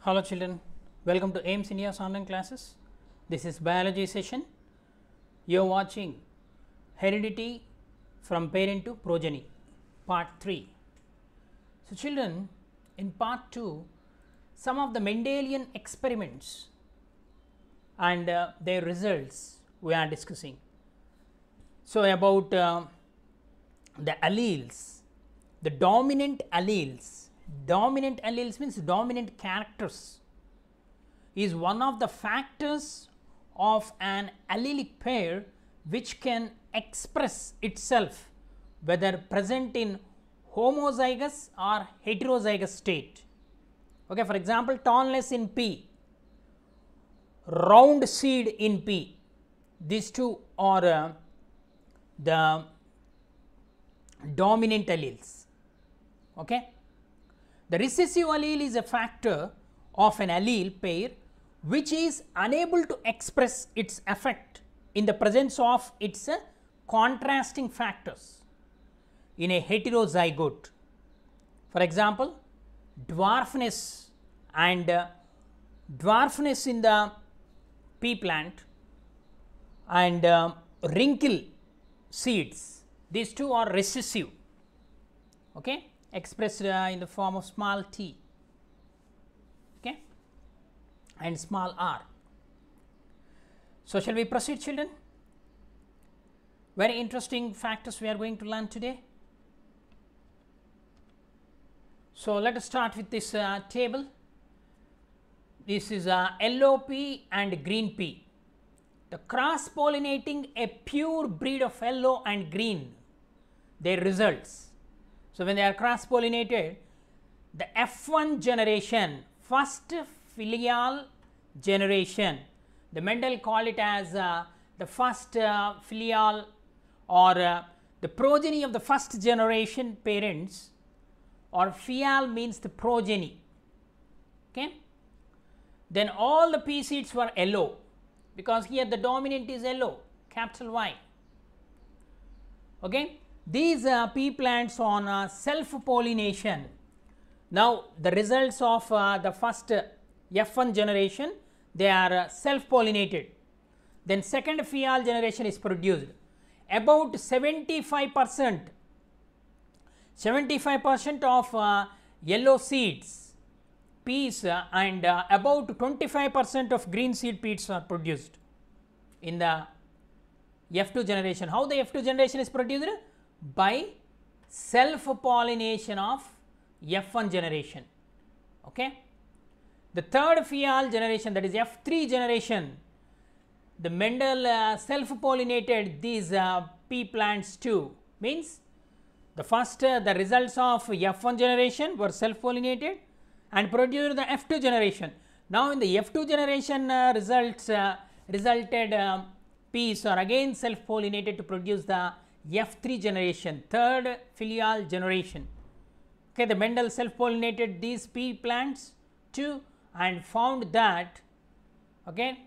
Hello children, welcome to AIMS India's online classes. This is biology session. You are watching heredity from parent to progeny part 3. So children, in part 2 some of the Mendelian experiments and their results we are discussing. So about the alleles, the dominant alleles means dominant characters is one of the factors of an allelic pair which can express itself whether present in homozygous or heterozygous state. Okay, for example, tallness in P, round seed in P, these two are the dominant alleles. Okay. The recessive allele is a factor of an allele pair which is unable to express its effect in the presence of its contrasting factors in a heterozygote. For example, dwarfness and dwarfness in the pea plant and wrinkle seeds, these two are recessive, okay, expressed in the form of small t, okay, and small r. So, shall we proceed children? Very interesting factors we are going to learn today. So, let us start with this table. This is yellow pea and green pea. The cross pollinating a pure breed of yellow and green, their results. So, when they are cross pollinated, the F1 generation, first filial generation, the Mendel called it as the first filial or the progeny of the first generation parents, or filial means the progeny. Okay. Then all the pea seeds were yellow, because here the dominant is yellow, capital Y. Okay. These pea plants on self pollination. Now, the results of the first F1 generation, they are self pollinated. Then second filial generation is produced. About 75% of yellow seeds, peas and about 25% of green seed peas are produced in the F2 generation. How the F2 generation is produced? By self pollination of F1 generation. Okay. The third filial generation, that is F3 generation, the Mendel self pollinated these pea plants too, means the first the results of F1 generation were self pollinated and produced the F2 generation. Now, in the F2 generation resulted peas are again self pollinated to produce the F3 generation, third filial generation. Okay, the Mendel self pollinated these pea plants too and found that, okay,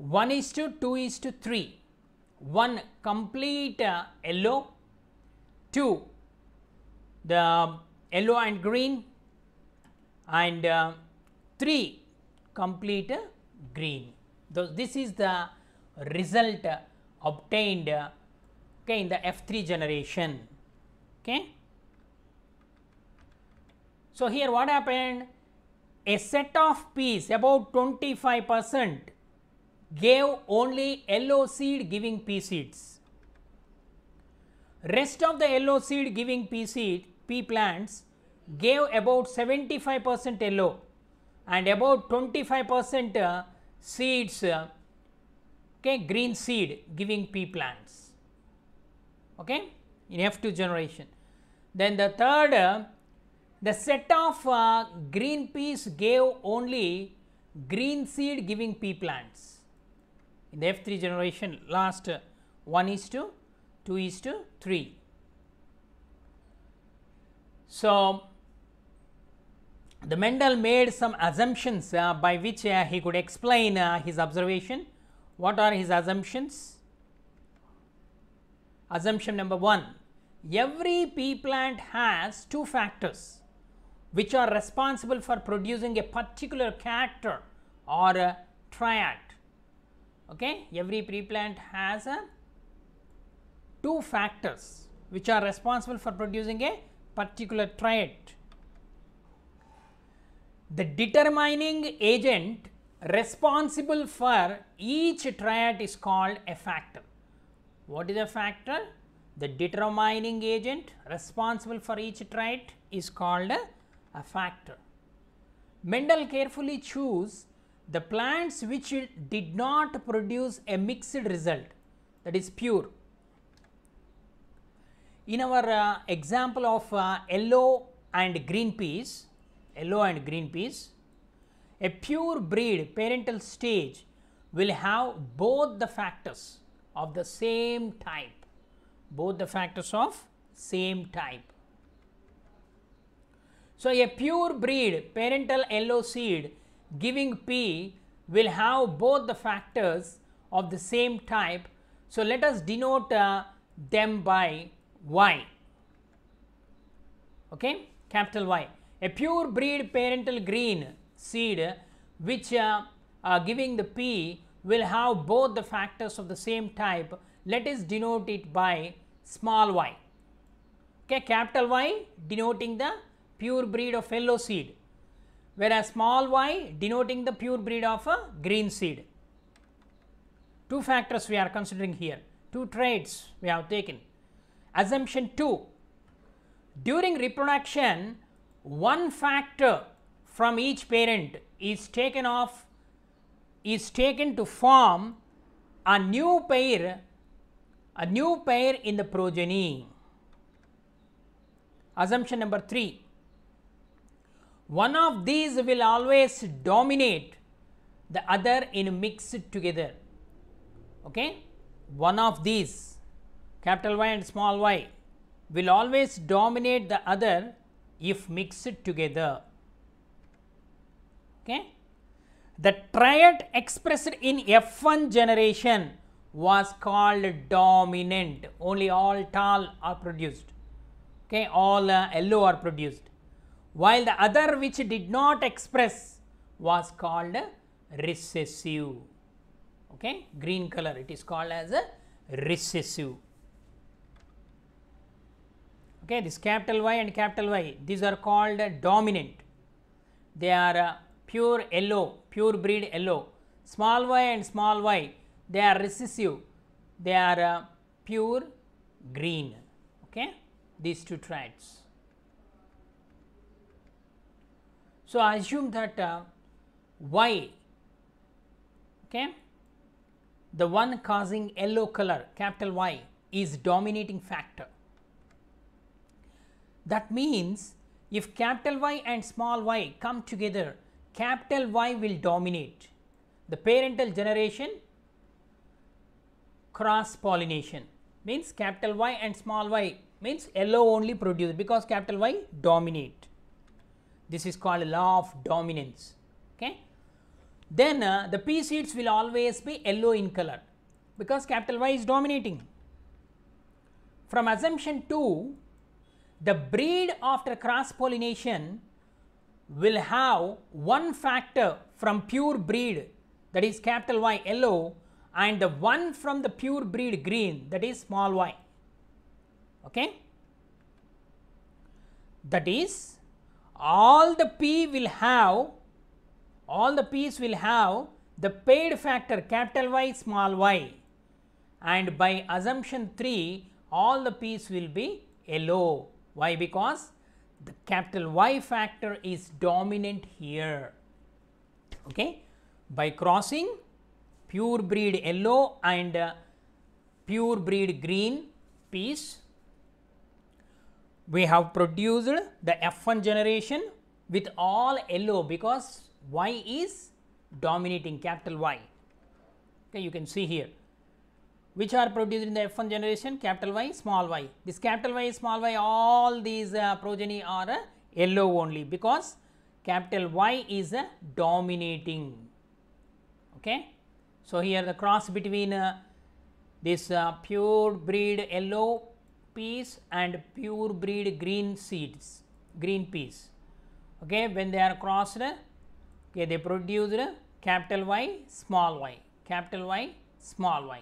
1:2:3, 1 complete yellow, 2 the yellow and green, and 3 complete green. This is the result obtained okay, in the F3 generation. Okay. So, here what happened? A set of peas, about 25%, gave only yellow seed giving pea seeds. Rest of the yellow seed giving pea plants gave about 75% yellow and about 25% seeds, okay, green seed giving pea plants. Okay, in F2 generation. Then the third, the set of green peas gave only green seed giving pea plants. In the F3 generation, last 1:2:3. So, the Mendel made some assumptions by which he could explain his observation. What are his assumptions? Assumption number 1, every pea plant has two factors. which are responsible for producing a particular character or a triad. Okay, every pre-plant has two factors which are responsible for producing a particular triad. The determining agent responsible for each triad is called a factor. What is a factor? The determining agent responsible for each triad is called a factor. Mendel carefully chose the plants which did not produce a mixed result, that is pure. In our example of yellow and green peas, a pure breed parental stage will have both the factors of the same type, So, a pure breed parental yellow seed giving pea will have both the factors of the same type. So, let us denote them by Y, okay, capital Y. A pure breed parental green seed which giving the pea will have both the factors of the same type. Let us denote it by small y. Okay, capital Y denoting the pure breed of yellow seed, whereas small y denoting the pure breed of a green seed. Two factors we are considering here, two traits we have taken. Assumption 2, during reproduction one factor from each parent is taken to form a new pair in the progeny. Assumption number 3, one of these will always dominate the other in mixed together. Okay, one of these, capital Y and small y, will always dominate the other if mixed together. Okay, the triad expressed in F1 generation was called dominant. Only all tall are produced. Okay, all yellow are produced, while the other which did not express was called recessive. Okay, green color, it is called as a recessive. Okay, this capital Y and capital Y, these are called dominant. They are pure yellow, pure breed yellow. Small y and small y, they are recessive, they are pure green. Okay, these two traits. So, I assume that Y, okay, the one causing yellow color, capital Y, is dominating factor. That means if capital Y and small y come together, capital Y will dominate. The parental generation cross pollination means capital Y and small y means yellow only produce because capital Y dominate. This is called law of dominance. Okay. Then the pea seeds will always be yellow in color because capital Y is dominating. From assumption 2, the breed after cross pollination will have one factor from pure breed, that is capital Y yellow, and the one from the pure breed green, that is small y. Okay, that is all the peas will have the paired factor capital Y small y, and by assumption 3 all the peas will be yellow. Why? Because the capital Y factor is dominant here. Okay, by crossing pure breed yellow and pure breed green peas, we have produced the F1 generation with all yellow because Y is dominating capital Y. Okay, you can see here which are produced in the F1 generation, capital Y, small y. This capital Y, small y, all these progeny are yellow only because capital Y is dominating. Okay. So, here the cross between this pure breed yellow peas and pure breed green seeds, green peas. Okay, when they are crossed, okay, they produced capital Y, small y, capital Y, small y,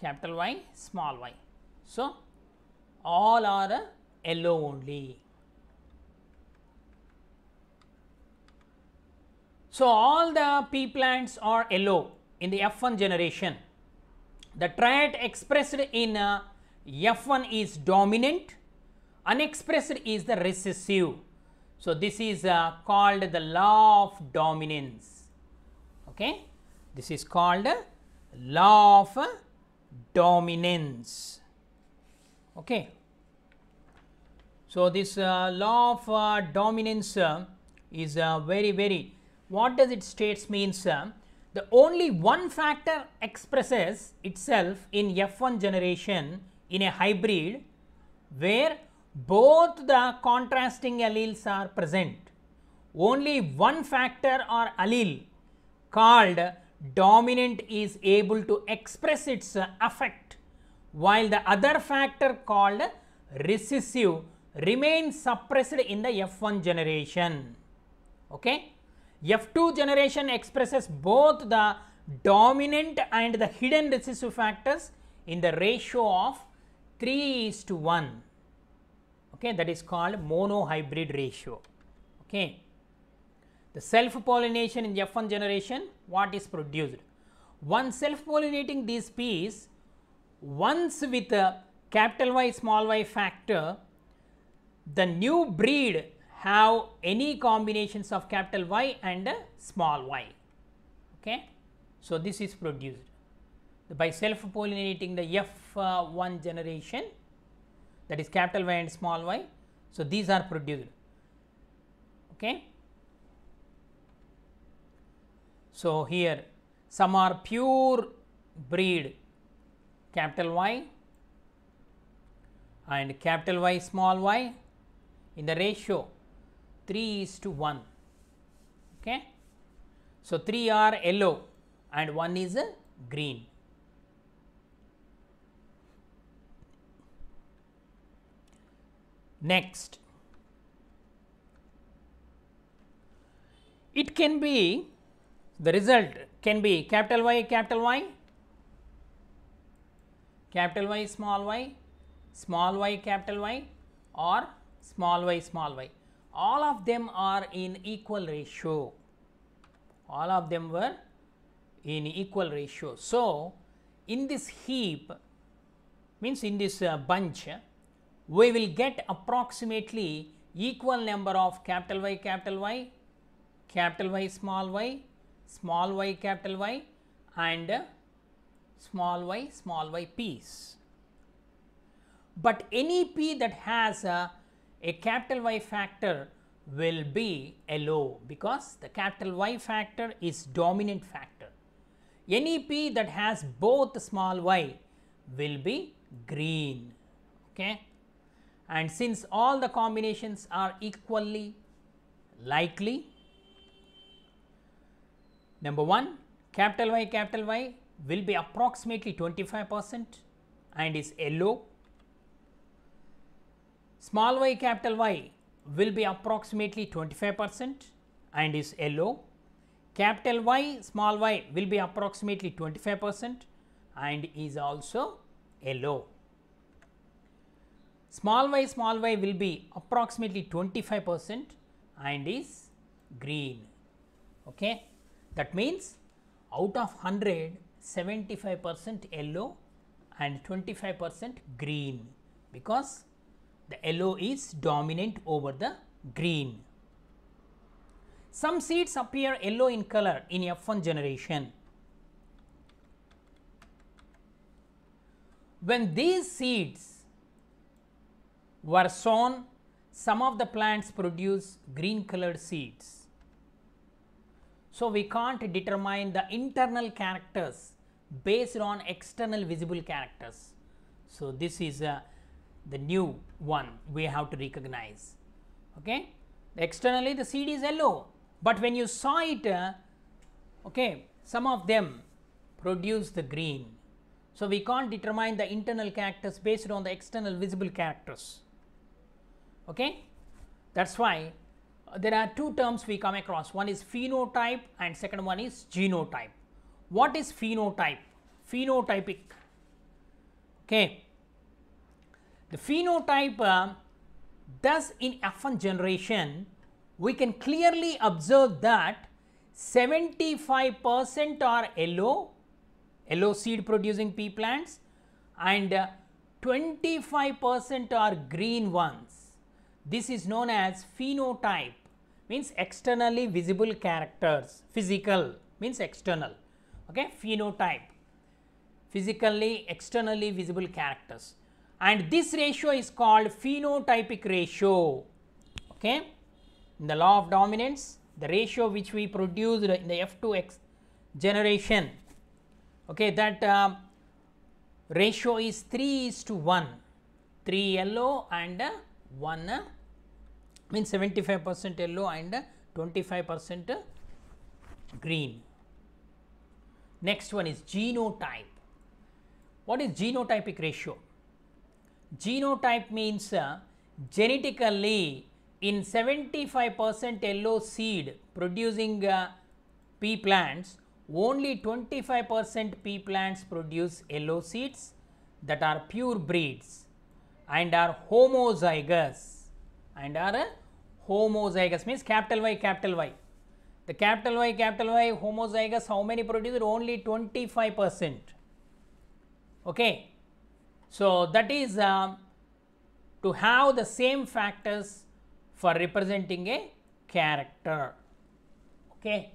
capital Y, small y. So, all are yellow only. So, all the pea plants are yellow in the F1 generation. The trait expressed in F1 is dominant, unexpressed is the recessive. So, this is called the law of dominance. Okay? This is called law of dominance. Okay. So, this law of dominance is very, what does it states means the only one factor expresses itself in F1 generation in a hybrid where both the contrasting alleles are present. Only one factor or allele called dominant is able to express its effect, while the other factor called recessive remains suppressed in the F1 generation. Okay? F2 generation expresses both the dominant and the hidden recessive factors in the ratio of 3:1. Okay, that is called monohybrid ratio. Okay. The self-pollination in F1 generation, what is produced? One self-pollinating these peas once with a capital Y small y factor, the new breed have any combinations of capital Y and small y. Okay. So, this is produced by self-pollinating the F1 generation, that is capital Y and small y. So, these are produced. Okay. So, here some are pure breed capital Y and capital Y small y in the ratio 3:1. Okay. So, 3 are yellow and 1 is green. Next, it can be, the result can be capital Y, capital Y, capital Y, small y, capital Y, or small y, small y. All of them are in equal ratio. All of them were in equal ratio. So, in this heap, means in this bunch, we will get approximately equal number of capital Y, capital Y, small y, capital Y, and small y peas. But any p that has a capital Y factor will be yellow, because the capital Y factor is dominant factor. Any p that has both small y will be green. Okay. And since all the combinations are equally likely, number 1, capital Y will be approximately 25% and is yellow. Small y, capital Y will be approximately 25% and is yellow. Capital Y, small y will be approximately 25% and is also yellow. Small y will be approximately 25% and is green. Okay. That means out of 100, 75% yellow and 25% green, because the yellow is dominant over the green. Some seeds appear yellow in color in F1 generation. When these seeds were sown, some of the plants produce green colored seeds. So, we can't determine the internal characters based on external visible characters. So, this is the new one we have to recognize. Okay. Externally the seed is yellow, but when you saw it, okay, some of them produce the green. So, we can't determine the internal characters based on the external visible characters. Okay. That is why there are two terms we come across. One is phenotype and second one is genotype. What is phenotype? Phenotypic. Okay. The phenotype, thus in F1 generation, we can clearly observe that 75% are yellow seed producing pea plants, and 25% are green ones. This is known as phenotype, means externally visible characters. Physical means external. Okay, phenotype, physically externally visible characters, and this ratio is called phenotypic ratio. Okay, in the law of dominance, the ratio which we produced in the F2X generation, okay, that ratio is 3:1, 3 yellow and 1 means 75% yellow and 25% green. Next one is genotype. What is genotypic ratio? Genotype means genetically in 75% yellow seed producing pea plants, only 25% pea plants produce yellow seeds that are pure breeds and are homozygous, means capital Y, capital Y. The capital Y homozygous, how many produced? Only 25%. Okay. So, that is to have the same factors for representing a character. Okay.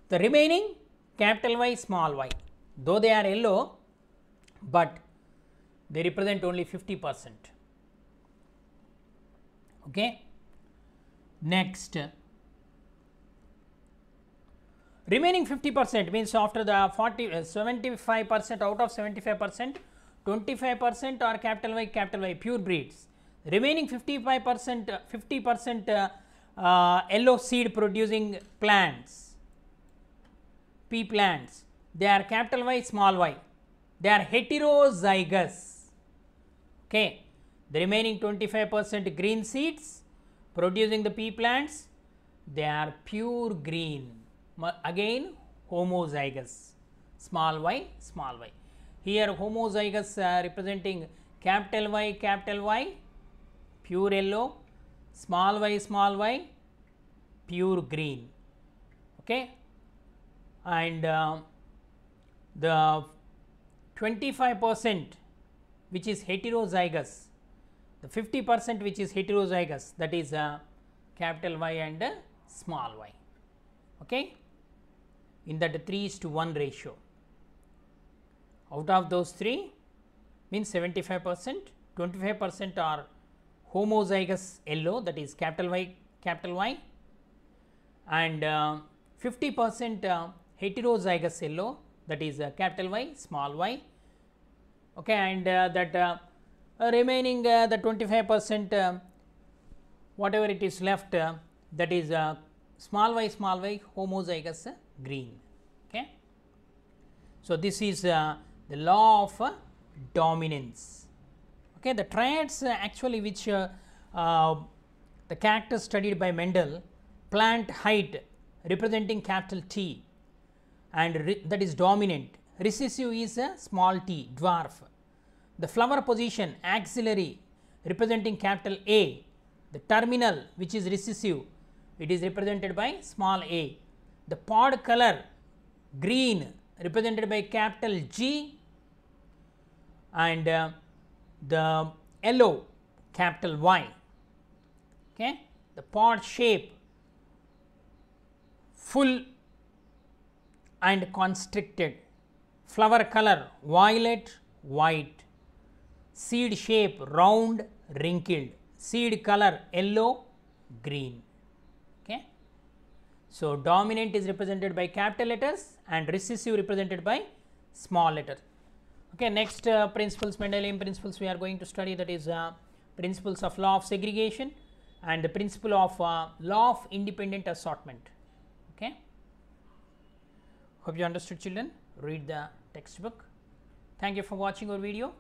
The remaining capital Y, small y, though they are yellow, but they represent only 50%. Okay. Next, remaining 50% means after the 75% out of 75%, 25% are capital Y pure breeds. Remaining 50% yellow seed producing plants, pea plants, they are capital Y, small y, they are heterozygous. Okay. The remaining 25% green seeds producing the pea plants, they are pure green, again homozygous, small y, small y. Here homozygous representing capital Y, pure yellow, small y, pure green. Okay. And the 25% which is heterozygous, the 50% which is heterozygous, that is capital Y and small y. Okay. In that 3:1 ratio. Out of those three means 75%, 25% are homozygous yellow, that is capital Y, and 50% heterozygous yellow, that is capital Y, small y. Okay. And that remaining the 25% whatever it is left, that is small y homozygous green. Okay. So, this is the law of dominance. Okay. The triads actually which the characters studied by Mendel, plant height representing capital T and that is dominant, recessive is a small t, dwarf. The flower position axillary representing capital A, the terminal which is recessive, it is represented by small a. The pod color green represented by capital G, and the yellow capital Y. Okay. The pod shape full and constricted, flower color violet, white, seed shape round, wrinkled, seed color yellow, green. Okay. So, dominant is represented by capital letters and recessive represented by small letter. Okay. Next principles, Mendelian principles we are going to study, that is principles of law of segregation and the principle of law of independent assortment. Okay. Hope you understood, children. Read the textbook. Thank you for watching our video.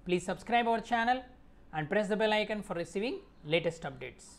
Please subscribe our channel and press the bell icon for receiving latest updates.